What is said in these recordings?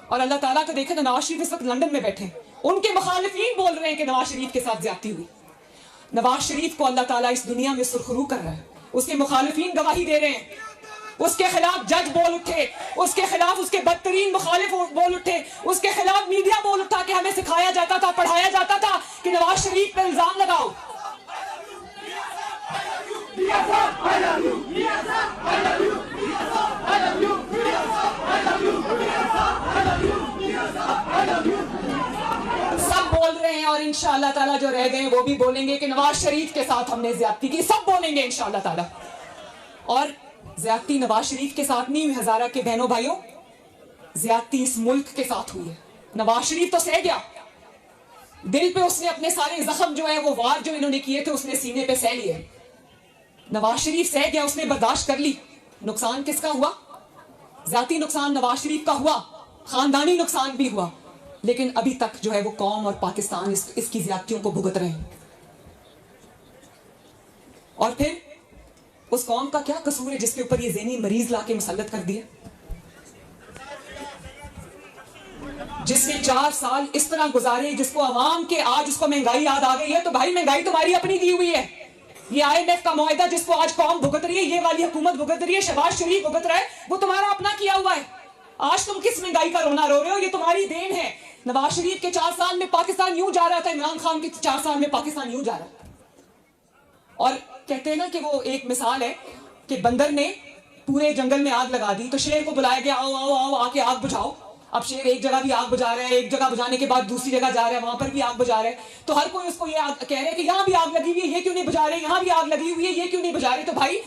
और अल्लाह ताला को देखे तो नवाज शरीफ इस वक्त लंदन में बैठे, उनके मुखालिफिन बोल रहे हैं कि नवाज शरीफ के साथ ज्यादती हुई। नवाज शरीफ को अल्लाह ताला इस दुनिया में सुरखरू कर रहा है, उसके मुखालिफिन गवाही दे रहे हैं, उसके खिलाफ जज बोल उठे, उसके खिलाफ उसके बदतरीन मुखालिफ बोल उठे, उसके खिलाफ मीडिया बोल उठा कि हमें सिखाया जाता था, पढ़ाया जाता था कि नवाज शरीफ पर इल्जाम लगाओ। सब बोल रहे हैं और इंशाअल्लाह ताला जो रह गए वो भी बोलेंगे कि नवाज शरीफ के साथ हमने ज्यादती की, सब बोलेंगे इंशाअल्लाह ताला। और ज्यादती नवाज शरीफ के साथ नहीं हुई हजारा के बहनों भाइयों, ज्यादती इस मुल्क के साथ हुई है। नवाज शरीफ तो सह गया, दिल पे उसने अपने सारे जख्म जो है वो वार जो इन्होंने किए थे उसने सीने पे सह लिए। नवाज शरीफ सह गया, उसने बर्दाश्त कर ली। नुकसान किसका हुआ? जाती नुकसान नवाज शरीफ का हुआ, खानदानी नुकसान भी हुआ, लेकिन अभी तक जो है वो कौम और पाकिस्तान इसकी ज्यादतियों को भुगत रहे हैं। और फिर उस कौम का क्या कसूर है जिसके ऊपर ये ज़हनी मरीज लाके मुसल्लत कर दिए, जिसने 4 साल इस तरह गुजारे, जिसको अवाम के आज उसको महंगाई याद आ गई है। तो भाई महंगाई तुम्हारी अपनी दी हुई है, ये IMF का मुआहदा जिसको आज कौम भुगत रही है, ये वाली हुकूमत भुगत रही है, शहबाज शरीफ भुगत रहा है, वो तुम्हारा अपना किया हुआ है। आज तुम किस महंगाई का रोना रो रहे हो? ये तुम्हारी देन है। नवाज शरीफ के 4 साल में पाकिस्तान यूं जा रहा था, इमरान खान के 4 साल में पाकिस्तान यूं जा रहा है। और कहते हैं ना कि वो एक मिसाल है कि बंदर ने पूरे जंगल में आग लगा दी, तो शेर को बुलाया गया, आओ आओ आओ आके आग बुझाओ। अब शेर एक जगह भी आग बुझा रहा है, एक जगह बुझाने के बाद दूसरी जगह जा रहा है, वहां पर भी आग बुझा रहा है। तो हर कोई उसको ये कह रहा है कि यहाँ भी आग लगी हुई है, ये क्यों नहीं बुझा रहे, यहाँ भी आग लगी हुई है, ये क्यों नहीं बुझा रहे। तो भाई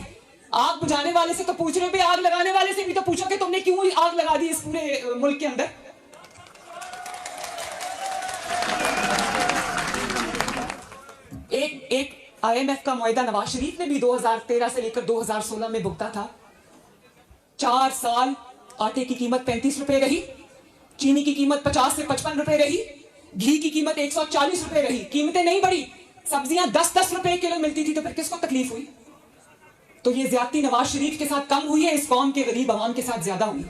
आग बुझाने वाले से तो पूछ रहे हो, आग लगाने वाले से भी तो पूछो कि तुमने क्यों आग लगा दी इस पूरे मुल्क के अंदर। एक IMF का मुआहदा नवाज शरीफ ने भी 2013 से लेकर 2016 में भुगता था। 4 साल आटे की कीमत 35 रुपए रही, चीनी की कीमत 50 से 55 रुपए रही, घी की कीमत 140 रुपए रही, कीमतें नहीं बढ़ी, सब्जियां 10-10 रुपए किलो मिलती थी। तो फिर किसको तकलीफ हुई? तो ये ज्यादती नवाज शरीफ के साथ कम हुई है, इस कौम के गरीब आवाम के साथ ज्यादा हुई।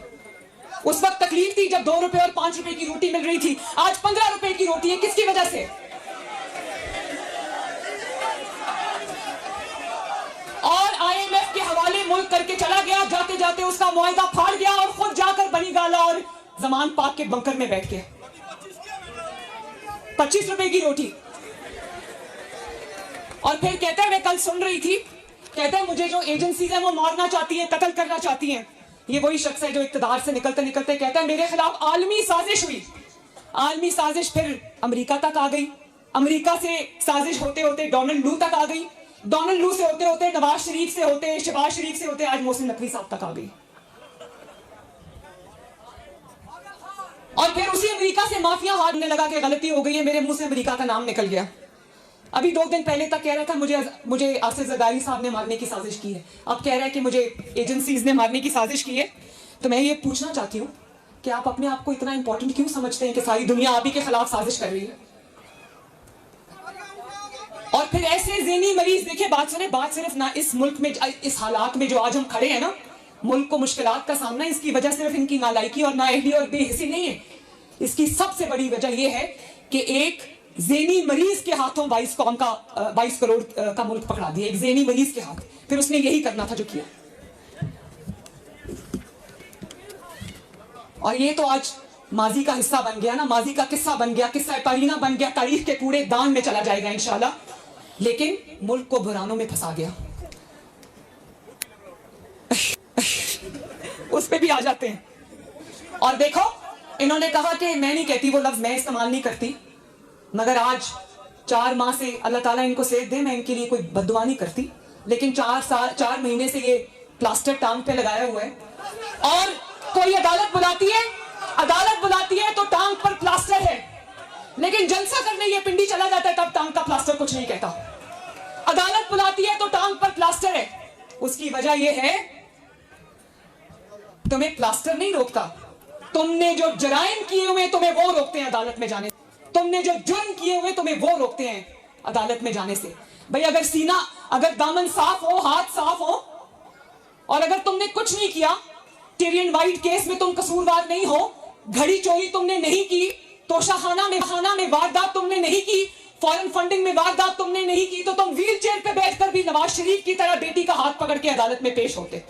उस वक्त तकलीफ थी जब 2 रुपए और 5 रुपए की रोटी मिल रही थी, आज 15 रुपए की रोटी है। किसकी वजह से? और IMF के हवाले मुल्क करके चला गया, जाते जाते उसका मुआहदा फाड़ गया और खुद जाकर बनी गाला और जमान पाक के बंकर में बैठ गया। 25 रुपए की रोटी। और फिर कहता है, मैं कल सुन रही थी, कहता है मुझे जो एजेंसीज है वो मारना चाहती है, कत्ल करना चाहती हैं। ये वही शख्स है जो इक्तदार से निकलते निकलते कहता है मेरे खिलाफ आलमी साजिश हुई। आलमी साजिश फिर अमेरिका तक आ गई, अमेरिका से साजिश होते होते डोनाल्ड लू तक आ गई, डोनाल्ड लू से होते होते नवाज शरीफ से होते, शहबाज शरीफ से होते आज मोहसिन नकवी साहब तक आ गई। और फिर उसी अमेरिका से माफिया हारने लगा कि गलती हो गई है, मेरे मुंह से अमेरिका का नाम निकल गया। अभी 2 दिन पहले तक कह रहा था मुझे आसिफ जरदारी साहब ने मारने की साजिश की है, अब कह रहा है कि मुझे एजेंसीज ने मारने की साजिश की है। तो मैं ये पूछना चाहती हूँ कि आप अपने आप को इतना इंपॉर्टेंट क्यों समझते हैं कि सारी दुनिया आप ही के खिलाफ साजिश कर रही है? और फिर ऐसे ज़हनी मरीज, देखिए बात सुने, बात सिर्फ ना इस मुल्क में, इस हालात में जो आज हम खड़े हैं ना, मुल्क को मुश्किलात का सामना, इसकी वजह सिर्फ इनकी नालायकी और नाअहली और बेहिसी नहीं है। इसकी सबसे बड़ी वजह यह है कि एक ज़हनी मरीज के हाथों 22 करोड़ का मुल्क पकड़ा दिया, एक ज़हनी मरीज के हाथ। फिर उसने यही करना था जो किया। और ये तो आज माजी का हिस्सा बन गया ना, माजी का किस्सा बन गया, किस्सा कारीना बन गया, तारीख के कूड़े दान में चला जाएगा इंशाल्लाह, लेकिन मुल्क को बुरानों में फंसा गया। उस पे भी आ जाते हैं। और देखो, इन्होंने कहा कि मैं नहीं कहती, वो लफ्ज मैं इस्तेमाल नहीं करती, मगर आज 4 माह से अल्लाह ताला इनको सेहत दे, मैं इनके लिए कोई बद्दुआ नहीं करती, लेकिन 4 महीने से ये प्लास्टर टांग पे लगाया हुआ है। और कोई अदालत बुलाती है तो टांग पर प्लास्टर है, लेकिन जलसा करने ये पिंडी चला जाता है तब टांग का प्लास्टर कुछ नहीं कहता। अदालत बुलाती है तो टांग पर प्लास्टर है। उसकी वजह यह है, तुम्हें प्लास्टर नहीं रोकता, तुमने जो जराइम किए हुए तुम्हें वो रोकते हैं अदालत में जाने, तुमने जो जुर्म किए हुए तुम्हें वो रोकते हैं अदालत में जाने से। भाई अगर सीना, अगर दामन साफ हो, हाथ साफ हो, और अगर तुमने कुछ नहीं किया, टिरियन वाइट केस में तुम कसूरवार नहीं हो, घड़ी चोरी तुमने नहीं की, तोशाखाना में वारदात तुमने नहीं की, फॉरेन फंडिंग में वारदात तुमने नहीं की, तो तुम व्हील चेयर पे बैठकर भी नवाज शरीफ की तरह बेटी का हाथ पकड़ के अदालत में पेश होते।